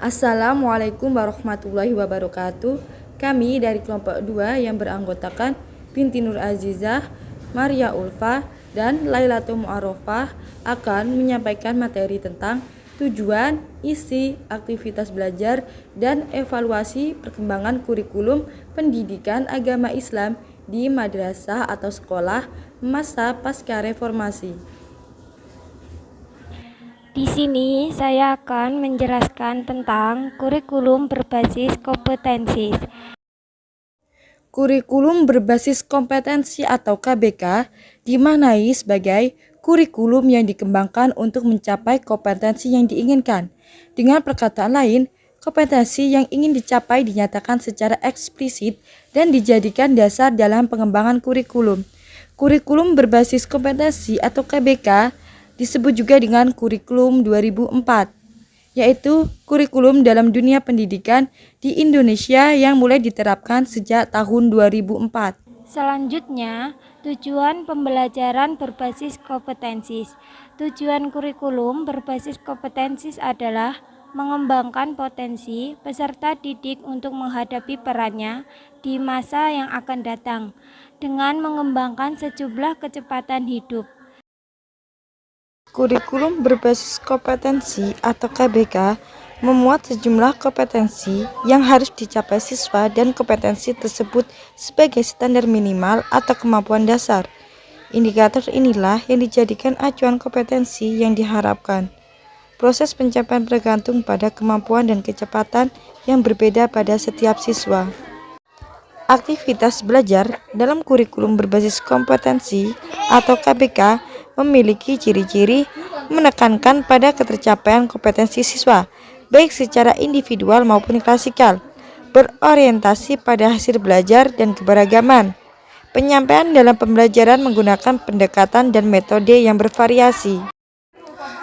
Assalamualaikum warahmatullahi wabarakatuh. Kami dari kelompok 2 yang beranggotakan Binti Nur Azizah, Maria Ulfa, dan Lailatul Mu'arrafah akan menyampaikan materi tentang tujuan, isi, aktivitas belajar, dan evaluasi perkembangan kurikulum pendidikan agama Islam di madrasah atau sekolah masa pasca reformasi. Di sini saya akan menjelaskan tentang kurikulum berbasis kompetensi. Kurikulum berbasis kompetensi atau KBK dimaknai sebagai kurikulum yang dikembangkan untuk mencapai kompetensi yang diinginkan. Dengan perkataan lain, kompetensi yang ingin dicapai dinyatakan secara eksplisit dan dijadikan dasar dalam pengembangan kurikulum. Kurikulum berbasis kompetensi atau KBK disebut juga dengan kurikulum 2004, yaitu kurikulum dalam dunia pendidikan di Indonesia yang mulai diterapkan sejak tahun 2004. Selanjutnya, tujuan pembelajaran berbasis kompetensi. Tujuan kurikulum berbasis kompetensi adalah mengembangkan potensi peserta didik untuk menghadapi perannya di masa yang akan datang dengan mengembangkan sejumlah kecepatan hidup. Kurikulum berbasis kompetensi atau KBK memuat sejumlah kompetensi yang harus dicapai siswa dan kompetensi tersebut sebagai standar minimal atau kemampuan dasar. Indikator inilah yang dijadikan acuan kompetensi yang diharapkan. Proses pencapaian bergantung pada kemampuan dan kecepatan yang berbeda pada setiap siswa. Aktivitas belajar dalam kurikulum berbasis kompetensi atau KBK memiliki ciri-ciri menekankan pada ketercapaian kompetensi siswa, baik secara individual maupun klasikal, berorientasi pada hasil belajar dan keberagaman. Penyampaian dalam pembelajaran menggunakan pendekatan dan metode yang bervariasi.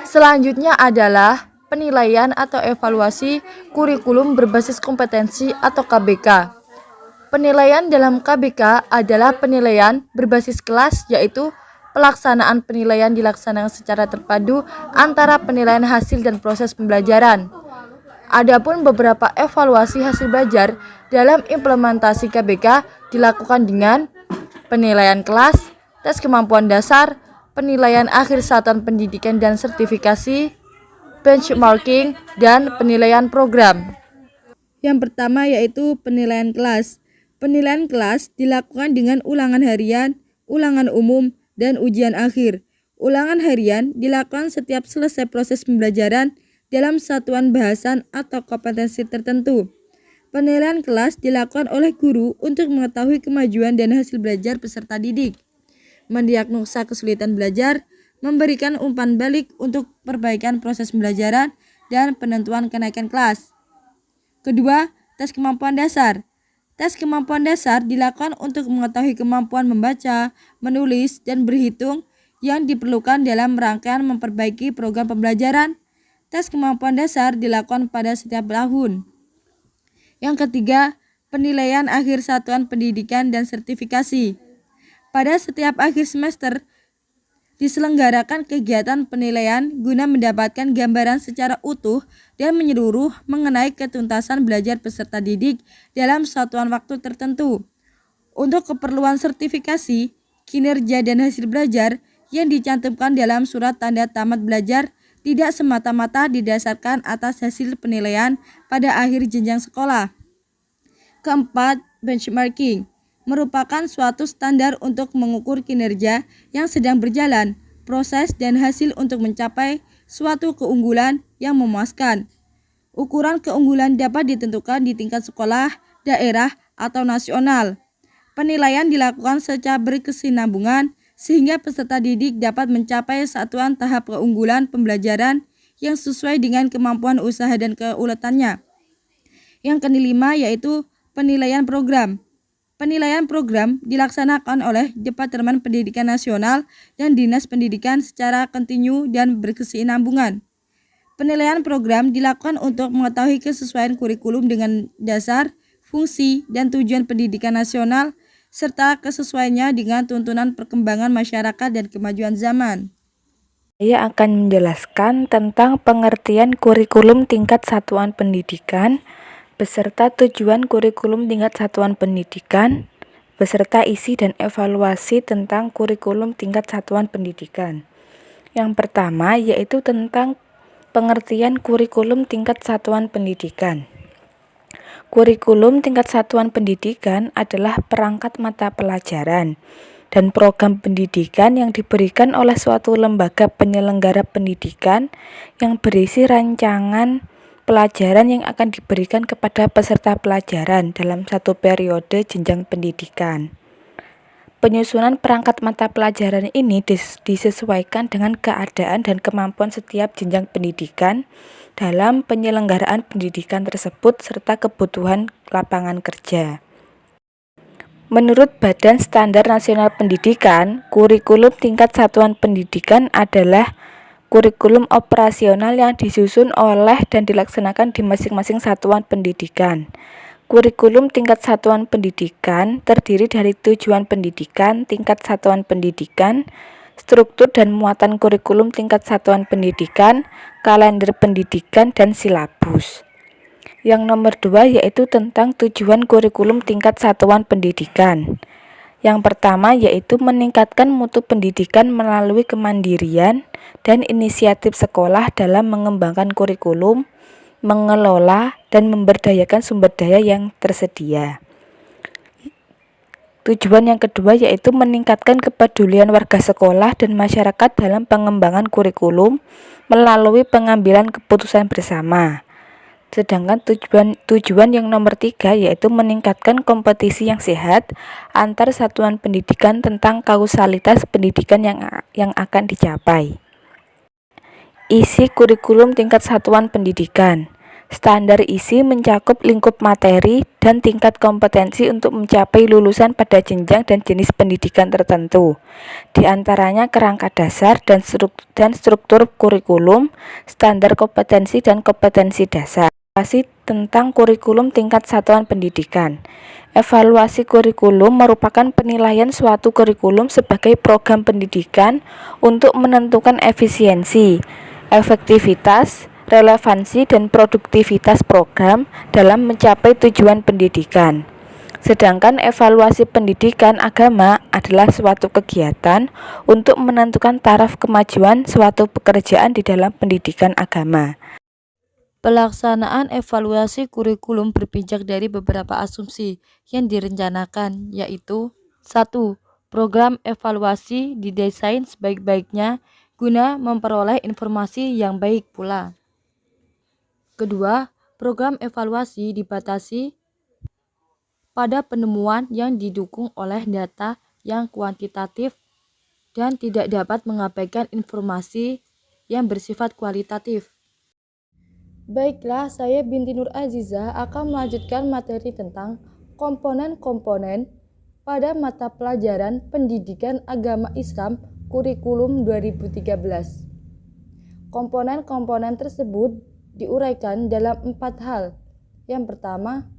Selanjutnya adalah penilaian atau evaluasi kurikulum berbasis kompetensi atau KBK. Penilaian dalam KBK adalah penilaian berbasis kelas, yaitu pelaksanaan penilaian dilaksanakan secara terpadu antara penilaian hasil dan proses pembelajaran. Adapun beberapa evaluasi hasil belajar dalam implementasi KBK dilakukan dengan penilaian kelas, tes kemampuan dasar, penilaian akhir satuan pendidikan dan sertifikasi, benchmarking, dan penilaian program. Yang pertama yaitu penilaian kelas. Penilaian kelas dilakukan dengan ulangan harian, ulangan umum, dan ujian akhir. Ulangan harian dilakukan setiap selesai proses pembelajaran dalam satuan bahasan atau kompetensi tertentu. Penilaian kelas dilakukan oleh guru untuk mengetahui kemajuan dan hasil belajar peserta didik, mendiagnosa kesulitan belajar, memberikan umpan balik untuk perbaikan proses pembelajaran, dan penentuan kenaikan kelas. Kedua, tes kemampuan dasar. Tes kemampuan dasar dilakukan untuk mengetahui kemampuan membaca, menulis, dan berhitung yang diperlukan dalam rangkaian memperbaiki program pembelajaran. Tes kemampuan dasar dilakukan pada setiap tahun. Yang ketiga, penilaian akhir satuan pendidikan dan sertifikasi. Pada setiap akhir semester, diselenggarakan kegiatan penilaian guna mendapatkan gambaran secara utuh dan menyeluruh mengenai ketuntasan belajar peserta didik dalam satuan waktu tertentu. Untuk keperluan sertifikasi, kinerja dan hasil belajar yang dicantumkan dalam surat tanda tamat belajar tidak semata-mata didasarkan atas hasil penilaian pada akhir jenjang sekolah. Keempat, benchmarking merupakan suatu standar untuk mengukur kinerja yang sedang berjalan, proses dan hasil untuk mencapai suatu keunggulan yang memuaskan. Ukuran keunggulan dapat ditentukan di tingkat sekolah, daerah, atau nasional. Penilaian dilakukan secara berkesinambungan sehingga peserta didik dapat mencapai satuan tahap keunggulan pembelajaran yang sesuai dengan kemampuan usaha dan keuletannya. Yang kelima yaitu penilaian program. Penilaian program dilaksanakan oleh Departemen Pendidikan Nasional dan Dinas Pendidikan secara kontinu dan berkesinambungan. Penilaian program dilakukan untuk mengetahui kesesuaian kurikulum dengan dasar, fungsi, dan tujuan pendidikan nasional, serta kesesuaiannya dengan tuntunan perkembangan masyarakat dan kemajuan zaman. Saya akan menjelaskan tentang pengertian kurikulum tingkat satuan pendidikan, beserta tujuan kurikulum tingkat satuan pendidikan, beserta isi dan evaluasi tentang kurikulum tingkat satuan pendidikan. Yang pertama yaitu tentang pengertian kurikulum tingkat satuan pendidikan. Kurikulum tingkat satuan pendidikan adalah perangkat mata pelajaran dan program pendidikan yang diberikan oleh suatu lembaga penyelenggara pendidikan yang berisi rancangan pelajaran yang akan diberikan kepada peserta pelajaran dalam satu periode jenjang pendidikan. Penyusunan perangkat mata pelajaran ini disesuaikan dengan keadaan dan kemampuan setiap jenjang pendidikan dalam penyelenggaraan pendidikan tersebut serta kebutuhan lapangan kerja. Menurut Badan Standar Nasional Pendidikan, kurikulum tingkat satuan pendidikan adalah kurikulum operasional yang disusun oleh dan dilaksanakan di masing-masing satuan pendidikan. Kurikulum tingkat satuan pendidikan terdiri dari tujuan pendidikan, tingkat satuan pendidikan, struktur dan muatan kurikulum tingkat satuan pendidikan, kalender pendidikan, dan silabus. Yang nomor 2 yaitu tentang tujuan kurikulum tingkat satuan pendidikan. Yang pertama yaitu meningkatkan mutu pendidikan melalui kemandirian dan inisiatif sekolah dalam mengembangkan kurikulum, mengelola, dan memberdayakan sumber daya yang tersedia. Tujuan yang kedua yaitu meningkatkan kepedulian warga sekolah dan masyarakat dalam pengembangan kurikulum melalui pengambilan keputusan bersama. Sedangkan tujuan yang nomor 3 yaitu meningkatkan kompetisi yang sehat antar satuan pendidikan tentang kausalitas pendidikan yang akan dicapai. Isi kurikulum tingkat satuan pendidikan. Standar isi mencakup lingkup materi dan tingkat kompetensi untuk mencapai lulusan pada jenjang dan jenis pendidikan tertentu. Di antaranya kerangka dasar dan struktur kurikulum, standar kompetensi dan kompetensi dasar. Evaluasi tentang kurikulum tingkat satuan pendidikan. Evaluasi kurikulum merupakan penilaian suatu kurikulum sebagai program pendidikan untuk menentukan efisiensi, efektivitas, relevansi, dan produktivitas program dalam mencapai tujuan pendidikan. Sedangkan evaluasi pendidikan agama adalah suatu kegiatan untuk menentukan taraf kemajuan suatu pekerjaan di dalam pendidikan agama. Pelaksanaan evaluasi kurikulum berpijak dari beberapa asumsi yang direncanakan, yaitu 1. Program evaluasi didesain sebaik-baiknya guna memperoleh informasi yang baik pula. Kedua, program evaluasi dibatasi pada penemuan yang didukung oleh data yang kuantitatif dan tidak dapat mengabaikan informasi yang bersifat kualitatif. Baiklah, saya Binti Nur Aziza akan melanjutkan materi tentang komponen-komponen pada mata pelajaran Pendidikan Agama Islam Kurikulum 2013. Komponen-komponen tersebut diuraikan dalam 4 hal. Yang pertama,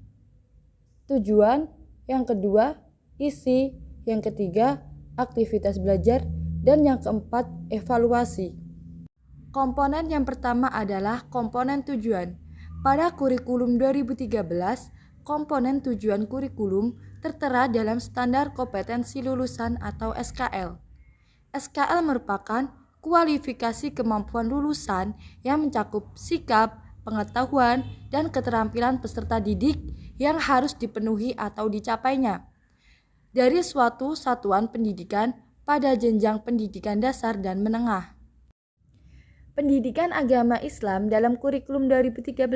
tujuan, yang kedua, isi, yang ketiga, aktivitas belajar, dan yang keempat, evaluasi. Komponen yang pertama adalah komponen tujuan. Pada kurikulum 2013, komponen tujuan kurikulum tertera dalam standar kompetensi lulusan atau SKL. SKL merupakan kualifikasi kemampuan lulusan yang mencakup sikap, pengetahuan, dan keterampilan peserta didik yang harus dipenuhi atau dicapainya dari suatu satuan pendidikan pada jenjang pendidikan dasar dan menengah. Pendidikan agama Islam dalam kurikulum 2013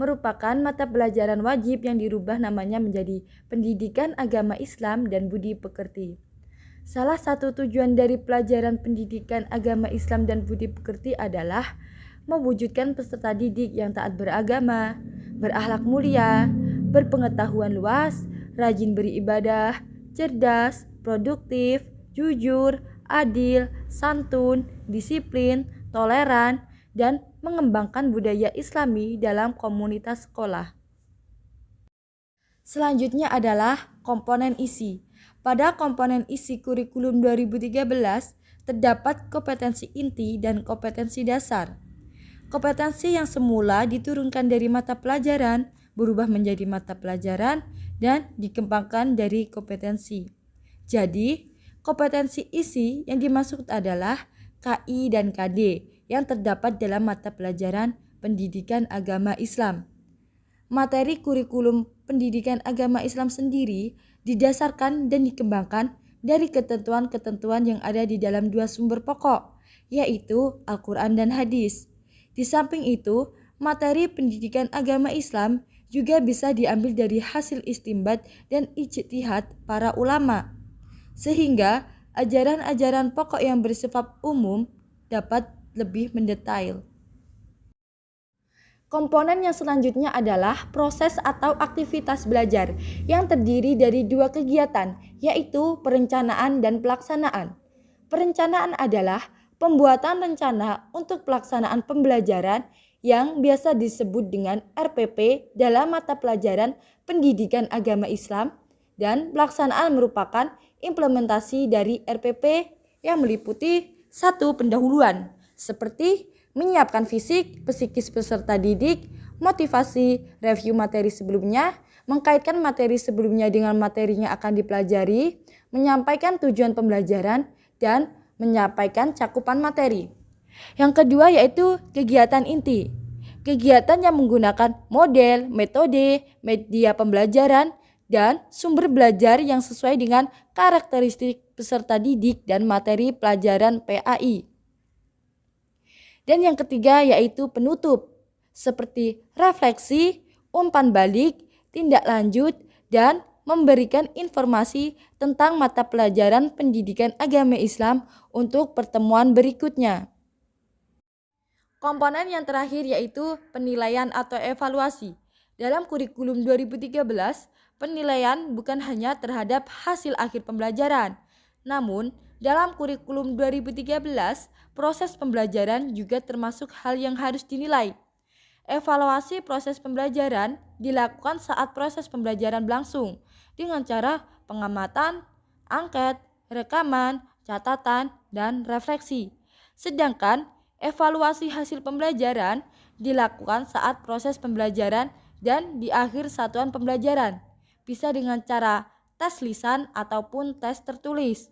merupakan mata pelajaran wajib yang dirubah namanya menjadi Pendidikan Agama Islam dan Budi Pekerti. Salah satu tujuan dari pelajaran Pendidikan Agama Islam dan Budi Pekerti adalah mewujudkan peserta didik yang taat beragama, berakhlak mulia, berpengetahuan luas, rajin beribadah, cerdas, produktif, jujur, adil, santun, disiplin, toleran, dan mengembangkan budaya Islami dalam komunitas sekolah. Selanjutnya adalah komponen isi. Pada komponen isi kurikulum 2013 terdapat kompetensi inti dan kompetensi dasar. Kompetensi yang semula diturunkan dari mata pelajaran berubah menjadi mata pelajaran dan dikembangkan dari kompetensi. Jadi, kompetensi isi yang dimaksud adalah KI dan KD yang terdapat dalam mata pelajaran pendidikan agama Islam. Materi kurikulum pendidikan agama Islam sendiri didasarkan dan dikembangkan dari ketentuan-ketentuan yang ada di dalam dua sumber pokok, yaitu Al-Quran dan Hadis. Di samping itu, materi pendidikan agama Islam juga bisa diambil dari hasil istinbat dan ijtihad para ulama, sehingga ajaran-ajaran pokok yang bersifat umum dapat lebih mendetail. Komponen yang selanjutnya adalah proses atau aktivitas belajar yang terdiri dari dua kegiatan, yaitu perencanaan dan pelaksanaan. Perencanaan adalah pembuatan rencana untuk pelaksanaan pembelajaran yang biasa disebut dengan RPP dalam mata pelajaran pendidikan agama Islam, dan pelaksanaan merupakan implementasi dari RPP yang meliputi satu pendahuluan, seperti menyiapkan fisik, psikis peserta didik, motivasi, review materi sebelumnya, mengkaitkan materi sebelumnya dengan materi yang akan dipelajari, menyampaikan tujuan pembelajaran, dan menyampaikan cakupan materi. Yang kedua yaitu kegiatan inti. Kegiatan yang menggunakan model, metode, media pembelajaran, dan sumber belajar yang sesuai dengan karakteristik peserta didik dan materi pelajaran PAI. Dan yang ketiga yaitu penutup, seperti refleksi, umpan balik, tindak lanjut, dan memberikan informasi tentang mata pelajaran pendidikan agama Islam untuk pertemuan berikutnya. Komponen yang terakhir yaitu penilaian atau evaluasi. Dalam kurikulum 2013, penilaian bukan hanya terhadap hasil akhir pembelajaran, namun dalam kurikulum 2013, proses pembelajaran juga termasuk hal yang harus dinilai. Evaluasi proses pembelajaran dilakukan saat proses pembelajaran berlangsung dengan cara pengamatan, angket, rekaman, catatan, dan refleksi. Sedangkan evaluasi hasil pembelajaran dilakukan saat proses pembelajaran dan di akhir satuan pembelajaran, bisa dengan cara tes lisan ataupun tes tertulis.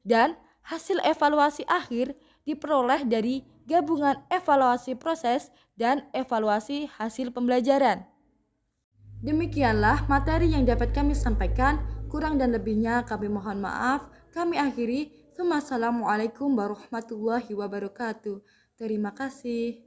Dan hasil evaluasi akhir diperoleh dari gabungan evaluasi proses dan evaluasi hasil pembelajaran. Demikianlah materi yang dapat kami sampaikan, kurang dan lebihnya kami mohon maaf. Kami akhiri. Wassalamualaikum warahmatullahi wabarakatuh. Terima kasih.